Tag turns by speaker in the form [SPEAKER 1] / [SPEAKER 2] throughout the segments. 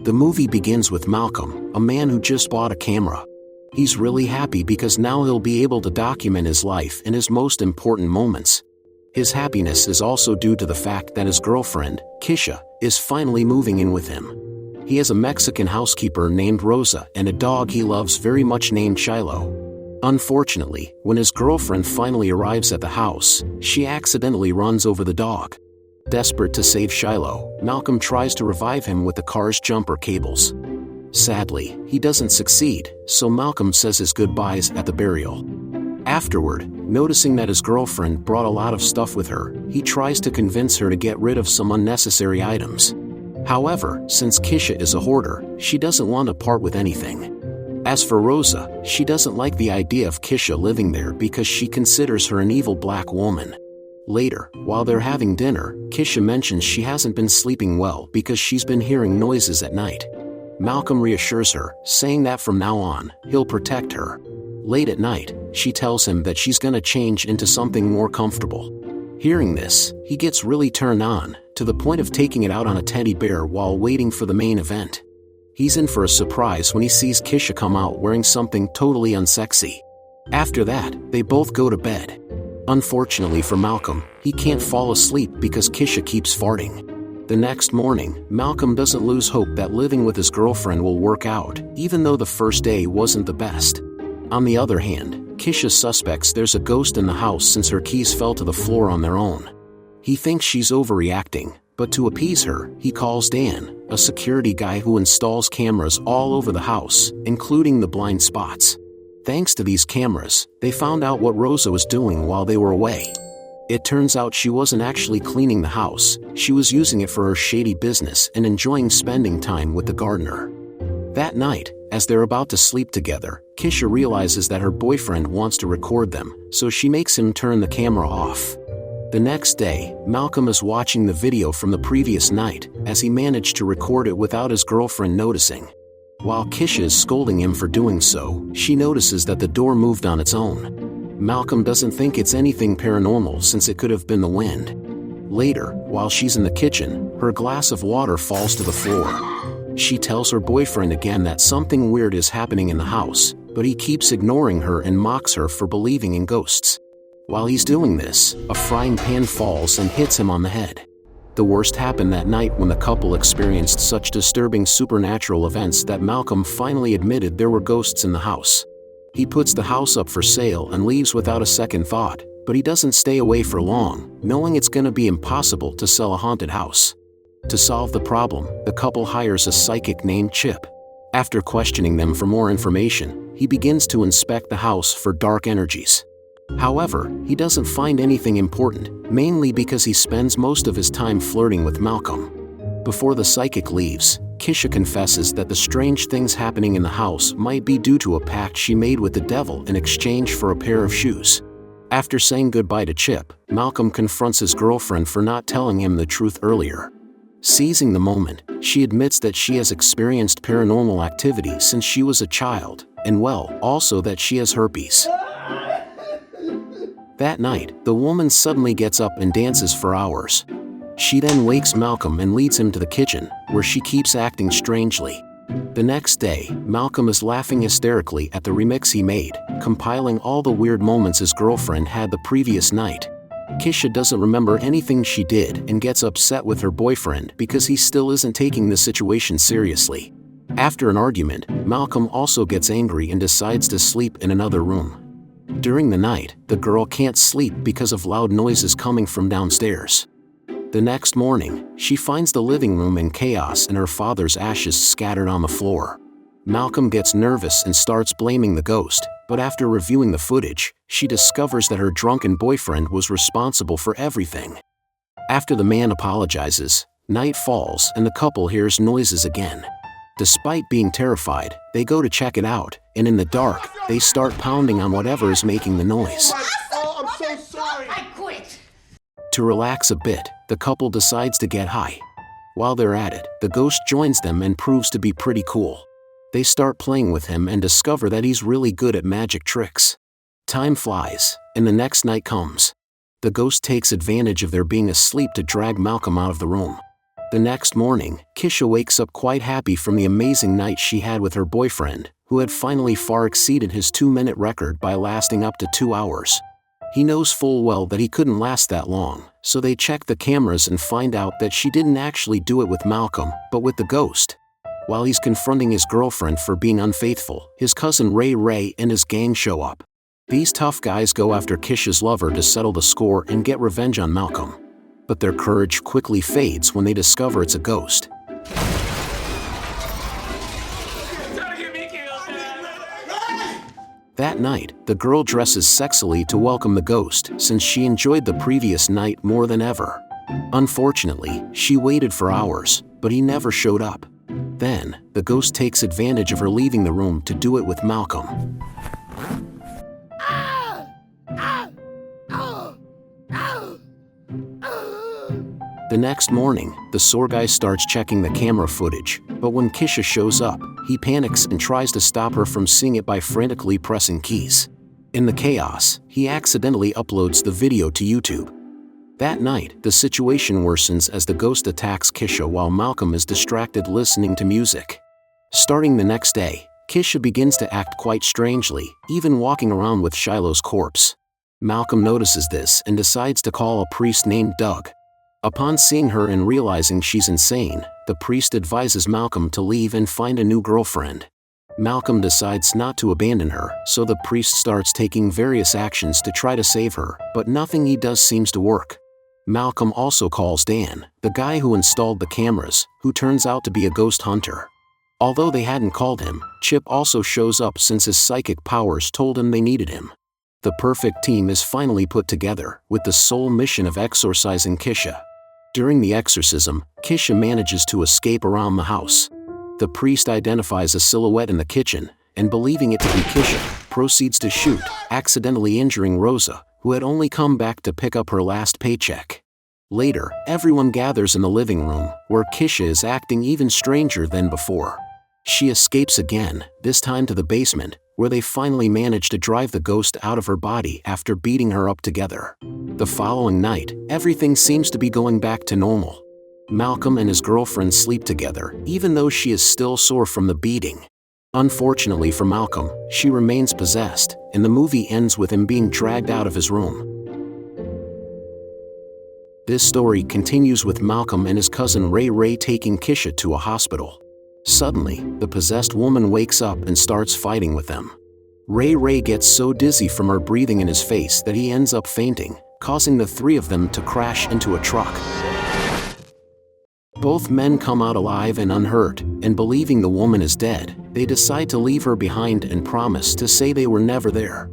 [SPEAKER 1] The movie begins with Malcolm, a man who just bought a camera. He's really happy because now he'll be able to document his life and his most important moments. His happiness is also due to the fact that his girlfriend, Kisha, is finally moving in with him. He has a Mexican housekeeper named Rosa and a dog he loves very much named Shiloh. Unfortunately, when his girlfriend finally arrives at the house, she accidentally runs over the dog. Desperate to save Shiloh, Malcolm tries to revive him with the car's jumper cables. Sadly, he doesn't succeed, so Malcolm says his goodbyes at the burial. Afterward, noticing that his girlfriend brought a lot of stuff with her, he tries to convince her to get rid of some unnecessary items. However, since Kisha is a hoarder, she doesn't want to part with anything. As for Rosa, she doesn't like the idea of Kisha living there because she considers her an evil black woman. Later, while they're having dinner, Kisha mentions she hasn't been sleeping well because she's been hearing noises at night. Malcolm reassures her, saying that from now on, he'll protect her. Late at night, she tells him that she's gonna change into something more comfortable. Hearing this, he gets really turned on, to the point of taking it out on a teddy bear while waiting for the main event. He's in for a surprise when he sees Kisha come out wearing something totally unsexy. After that, they both go to bed. Unfortunately for Malcolm, he can't fall asleep because Kisha keeps farting. The next morning, Malcolm doesn't lose hope that living with his girlfriend will work out, even though the first day wasn't the best. On the other hand, Kisha suspects there's a ghost in the house since her keys fell to the floor on their own. He thinks she's overreacting, but to appease her, he calls Dan, a security guy who installs cameras all over the house, including the blind spots. Thanks to these cameras, they found out what Rosa was doing while they were away. It turns out she wasn't actually cleaning the house, she was using it for her shady business and enjoying spending time with the gardener. That night, as they're about to sleep together, Kisha realizes that her boyfriend wants to record them, so she makes him turn the camera off. The next day, Malcolm is watching the video from the previous night, as he managed to record it without his girlfriend noticing. While Kisha is scolding him for doing so, she notices that the door moved on its own. Malcolm doesn't think it's anything paranormal since it could have been the wind. Later, while she's in the kitchen, her glass of water falls to the floor. She tells her boyfriend again that something weird is happening in the house, but he keeps ignoring her and mocks her for believing in ghosts. While he's doing this, a frying pan falls and hits him on the head. The worst happened that night when the couple experienced such disturbing supernatural events that Malcolm finally admitted there were ghosts in the house. He puts the house up for sale and leaves without a second thought, but he doesn't stay away for long, knowing it's gonna be impossible to sell a haunted house. To solve the problem, the couple hires a psychic named Chip. After questioning them for more information, he begins to inspect the house for dark energies. However, he doesn't find anything important, mainly because he spends most of his time flirting with Malcolm. Before the psychic leaves, Kisha confesses that the strange things happening in the house might be due to a pact she made with the devil in exchange for a pair of shoes. After saying goodbye to Chip, Malcolm confronts his girlfriend for not telling him the truth earlier. Seizing the moment, she admits that she has experienced paranormal activity since she was a child, and also that she has herpes. That night, the woman suddenly gets up and dances for hours. She then wakes Malcolm and leads him to the kitchen, where she keeps acting strangely. The next day, Malcolm is laughing hysterically at the remix he made, compiling all the weird moments his girlfriend had the previous night. Kisha doesn't remember anything she did and gets upset with her boyfriend because he still isn't taking the situation seriously. After an argument, Malcolm also gets angry and decides to sleep in another room. During the night, the girl can't sleep because of loud noises coming from downstairs. The next morning, she finds the living room in chaos and her father's ashes scattered on the floor. Malcolm gets nervous and starts blaming the ghost, but after reviewing the footage, she discovers that her drunken boyfriend was responsible for everything. After the man apologizes, night falls and the couple hears noises again. Despite being terrified, they go to check it out, and in the dark, they start pounding on whatever is making the noise.
[SPEAKER 2] Oh, I'm so sorry.
[SPEAKER 3] I quit.
[SPEAKER 1] To relax a bit, the couple decides to get high. While they're at it, the ghost joins them and proves to be pretty cool. They start playing with him and discover that he's really good at magic tricks. Time flies, and the next night comes. The ghost takes advantage of their being asleep to drag Malcolm out of the room. The next morning, Kisha wakes up quite happy from the amazing night she had with her boyfriend, who had finally far exceeded his 2-minute record by lasting up to 2 hours. He knows full well that he couldn't last that long, so they check the cameras and find out that she didn't actually do it with Malcolm, but with the ghost. While he's confronting his girlfriend for being unfaithful, his cousin Ray and his gang show up. These tough guys go after Kisha's lover to settle the score and get revenge on Malcolm. But their courage quickly fades when they discover it's a ghost. That night, the girl dresses sexily to welcome the ghost since she enjoyed the previous night more than ever. Unfortunately, she waited for hours, but he never showed up. Then, the ghost takes advantage of her leaving the room to do it with Malcolm. The next morning, the sore guy starts checking the camera footage, but when Kisha shows up, he panics and tries to stop her from seeing it by frantically pressing keys. In the chaos, he accidentally uploads the video to YouTube. That night, the situation worsens as the ghost attacks Kisha while Malcolm is distracted listening to music. Starting the next day, Kisha begins to act quite strangely, even walking around with Shiloh's corpse. Malcolm notices this and decides to call a priest named Doug. Upon seeing her and realizing she's insane, the priest advises Malcolm to leave and find a new girlfriend. Malcolm decides not to abandon her, so the priest starts taking various actions to try to save her, but nothing he does seems to work. Malcolm also calls Dan, the guy who installed the cameras, who turns out to be a ghost hunter. Although they hadn't called him, Chip also shows up since his psychic powers told him they needed him. The perfect team is finally put together, with the sole mission of exorcising Kisha. During the exorcism, Kisha manages to escape around the house. The priest identifies a silhouette in the kitchen, and believing it to be Kisha, proceeds to shoot, accidentally injuring Rosa, who had only come back to pick up her last paycheck. Later, everyone gathers in the living room, where Kisha is acting even stranger than before. She escapes again, this time to the basement, where they finally manage to drive the ghost out of her body after beating her up together. The following night, everything seems to be going back to normal. Malcolm and his girlfriend sleep together, even though she is still sore from the beating. Unfortunately for Malcolm, she remains possessed, and the movie ends with him being dragged out of his room. This story continues with Malcolm and his cousin Ray taking Kisha to a hospital. Suddenly, the possessed woman wakes up and starts fighting with them. Ray gets so dizzy from her breathing in his face that he ends up fainting, causing the three of them to crash into a truck. Both men come out alive and unhurt, and believing the woman is dead, they decide to leave her behind and promise to say they were never there.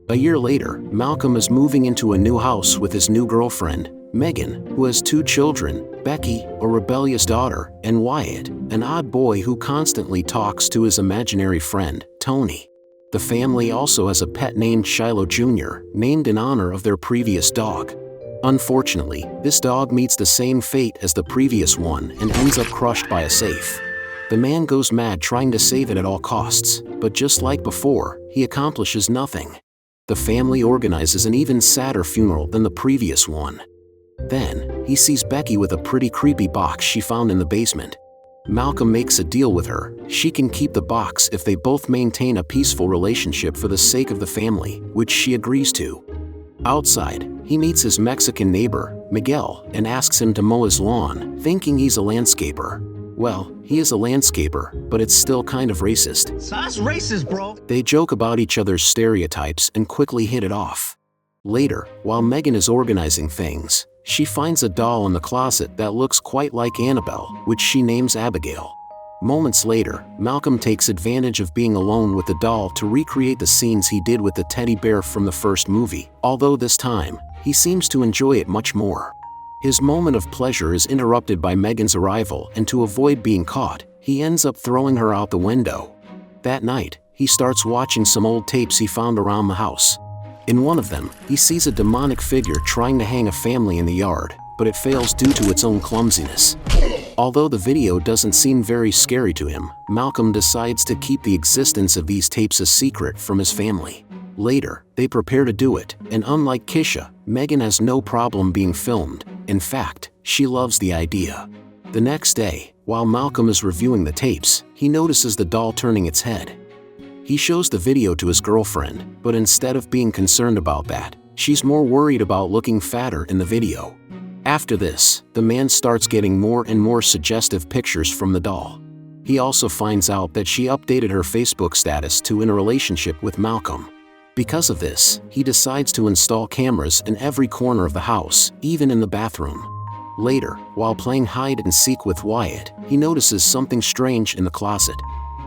[SPEAKER 1] A year later, Malcolm is moving into a new house with his new girlfriend, Megan, who has 2 children, Becky, a rebellious daughter, and Wyatt, an odd boy who constantly talks to his imaginary friend, Tony. The family also has a pet named Shiloh Jr., named in honor of their previous dog. Unfortunately, this dog meets the same fate as the previous one and ends up crushed by a safe. The man goes mad trying to save it at all costs, but just like before, he accomplishes nothing. The family organizes an even sadder funeral than the previous one. Then, he sees Becky with a pretty creepy box she found in the basement. Malcolm makes a deal with her. She can keep the box if they both maintain a peaceful relationship for the sake of the family, which she agrees to. Outside, he meets his Mexican neighbor, Miguel, and asks him to mow his lawn, thinking he's a landscaper. Well, he is a landscaper, but it's still kind of racist.
[SPEAKER 2] So that's racist, bro.
[SPEAKER 1] They joke about each other's stereotypes and quickly hit it off. Later, while Megan is organizing things, she finds a doll in the closet that looks quite like Annabelle, which she names Abigail. Moments later, Malcolm takes advantage of being alone with the doll to recreate the scenes he did with the teddy bear from the first movie, although this time, he seems to enjoy it much more. His moment of pleasure is interrupted by Megan's arrival, and to avoid being caught, he ends up throwing her out the window. That night, he starts watching some old tapes he found around the house. In one of them, he sees a demonic figure trying to hang a family in the yard, but it fails due to its own clumsiness. Although the video doesn't seem very scary to him, Malcolm decides to keep the existence of these tapes a secret from his family. Later, they prepare to do it, and unlike Kisha, Megan has no problem being filmed. In fact, she loves the idea. The next day, while Malcolm is reviewing the tapes, he notices the doll turning its head. He shows the video to his girlfriend, but instead of being concerned about that, she's more worried about looking fatter in the video. After this, the man starts getting more and more suggestive pictures from the doll. He also finds out that she updated her Facebook status to in a relationship with Malcolm. Because of this, he decides to install cameras in every corner of the house, even in the bathroom. Later, while playing hide and seek with Wyatt, he notices something strange in the closet.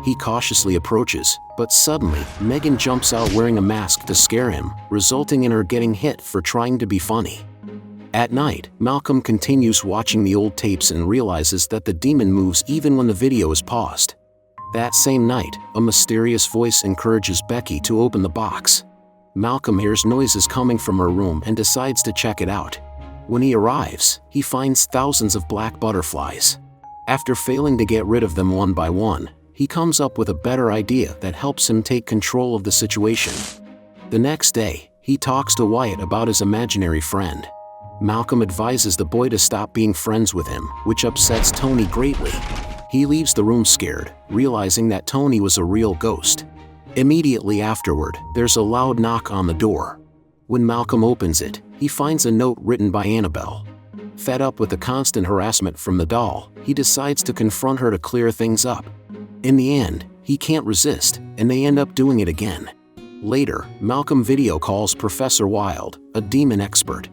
[SPEAKER 1] He cautiously approaches, but suddenly, Megan jumps out wearing a mask to scare him, resulting in her getting hit for trying to be funny. At night, Malcolm continues watching the old tapes and realizes that the demon moves even when the video is paused. That same night, a mysterious voice encourages Becky to open the box. Malcolm hears noises coming from her room and decides to check it out. When he arrives, he finds thousands of black butterflies. After failing to get rid of them one by one, he comes up with a better idea that helps him take control of the situation. The next day, he talks to Wyatt about his imaginary friend. Malcolm advises the boy to stop being friends with him, which upsets Tony greatly. He leaves the room scared, realizing that Tony was a real ghost. Immediately afterward, there's a loud knock on the door. When Malcolm opens it, he finds a note written by Annabelle. Fed up with the constant harassment from the doll, he decides to confront her to clear things up. In the end, he can't resist, and they end up doing it again. Later, Malcolm video calls Professor Wilde, a demon expert.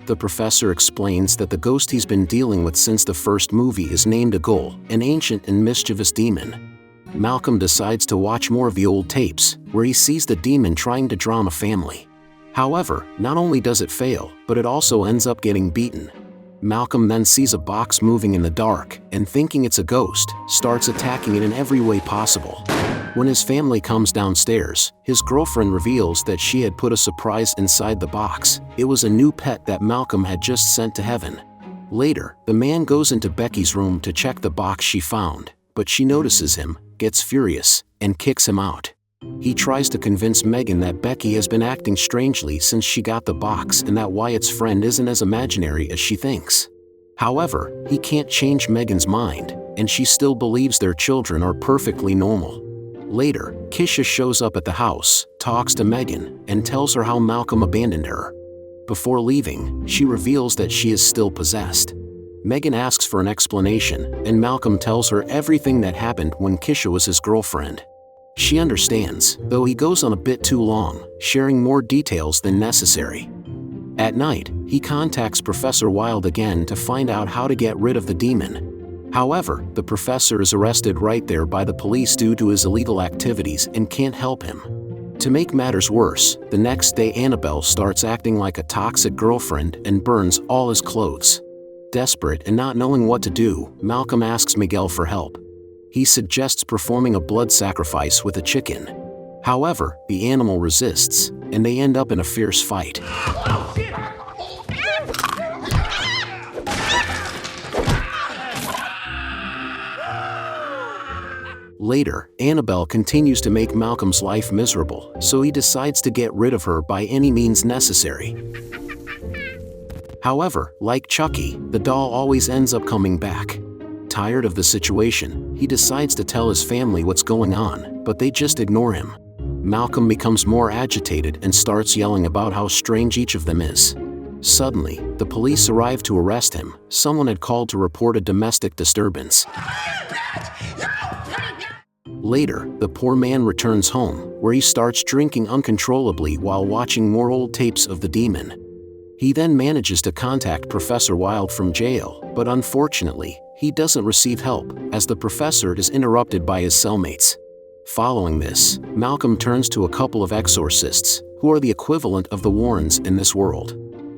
[SPEAKER 1] The professor explains that the ghost he's been dealing with since the first movie is named Agul, an ancient and mischievous demon. Malcolm decides to watch more of the old tapes, where he sees the demon trying to drown a family. However, not only does it fail, but it also ends up getting beaten. Malcolm then sees a box moving in the dark, and thinking it's a ghost, starts attacking it in every way possible. When his family comes downstairs, his girlfriend reveals that she had put a surprise inside the box. It was a new pet that Malcolm had just sent to heaven. Later, the man goes into Becky's room to check the box she found, but she notices him, gets furious, and kicks him out. He tries to convince Megan that Becky has been acting strangely since she got the box and that Wyatt's friend isn't as imaginary as she thinks. However, he can't change Megan's mind, and she still believes their children are perfectly normal. Later, Kisha shows up at the house, talks to Megan, and tells her how Malcolm abandoned her. Before leaving, she reveals that she is still possessed. Megan asks for an explanation, and Malcolm tells her everything that happened when Kisha was his girlfriend. She understands, though he goes on a bit too long, sharing more details than necessary. At night, he contacts Professor Wilde again to find out how to get rid of the demon. However, the professor is arrested right there by the police due to his illegal activities and can't help him. To make matters worse, the next day Annabelle starts acting like a toxic girlfriend and burns all his clothes. Desperate and not knowing what to do, Malcolm asks Miguel for help. He suggests performing a blood sacrifice with a chicken. However, the animal resists, and they end up in a fierce fight. Later, Annabelle continues to make Malcolm's life miserable, so he decides to get rid of her by any means necessary. However, like Chucky, the doll always ends up coming back. Tired of the situation, he decides to tell his family what's going on, but they just ignore him. Malcolm becomes more agitated and starts yelling about how strange each of them is. Suddenly, the police arrive to arrest him. Someone had called to report a domestic disturbance. Later, the poor man returns home, where he starts drinking uncontrollably while watching more old tapes of the demon. He then manages to contact Professor Wilde from jail, but unfortunately, he doesn't receive help, as the professor is interrupted by his cellmates. Following this, Malcolm turns to a couple of exorcists, who are the equivalent of the Warrens in this world.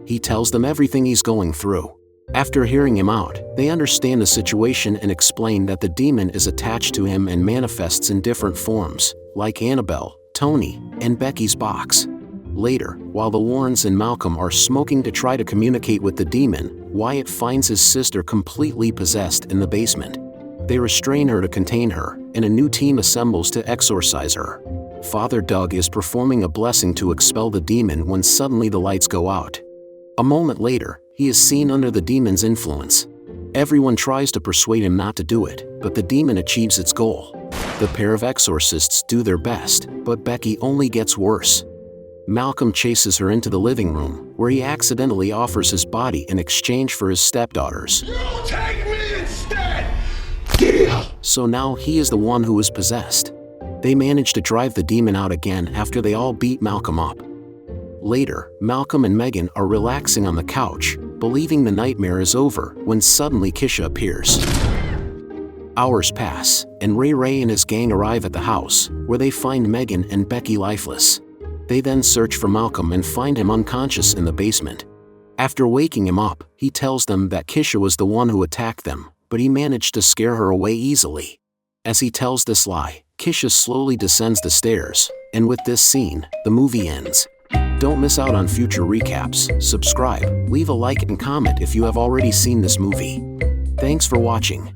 [SPEAKER 1] He tells them everything he's going through. After hearing him out, they understand the situation and explain that the demon is attached to him and manifests in different forms, like Annabelle, Tony, and Becky's box. Later, while the Warrens and Malcolm are smoking to try to communicate with the demon, Wyatt finds his sister completely possessed in the basement. They restrain her to contain her, and a new team assembles to exorcise her. Father Doug is performing a blessing to expel the demon when suddenly the lights go out. A moment later, he is seen under the demon's influence. Everyone tries to persuade him not to do it, but the demon achieves its goal. The pair of exorcists do their best, but Becky only gets worse. Malcolm chases her into the living room, where he accidentally offers his body in exchange for his stepdaughter's.
[SPEAKER 2] You take me instead!
[SPEAKER 1] So now he is the one who is possessed. They manage to drive the demon out again after they all beat Malcolm up. Later, Malcolm and Megan are relaxing on the couch, believing the nightmare is over, when suddenly Kisha appears. Hours pass, and Ray and his gang arrive at the house, where they find Megan and Becky lifeless. They then search for Malcolm and find him unconscious in the basement. After waking him up, he tells them that Kisha was the one who attacked them, but he managed to scare her away easily. As he tells this lie, Kisha slowly descends the stairs, and with this scene, the movie ends. Don't miss out on future recaps, subscribe, leave a like and comment if you have already seen this movie. Thanks for watching.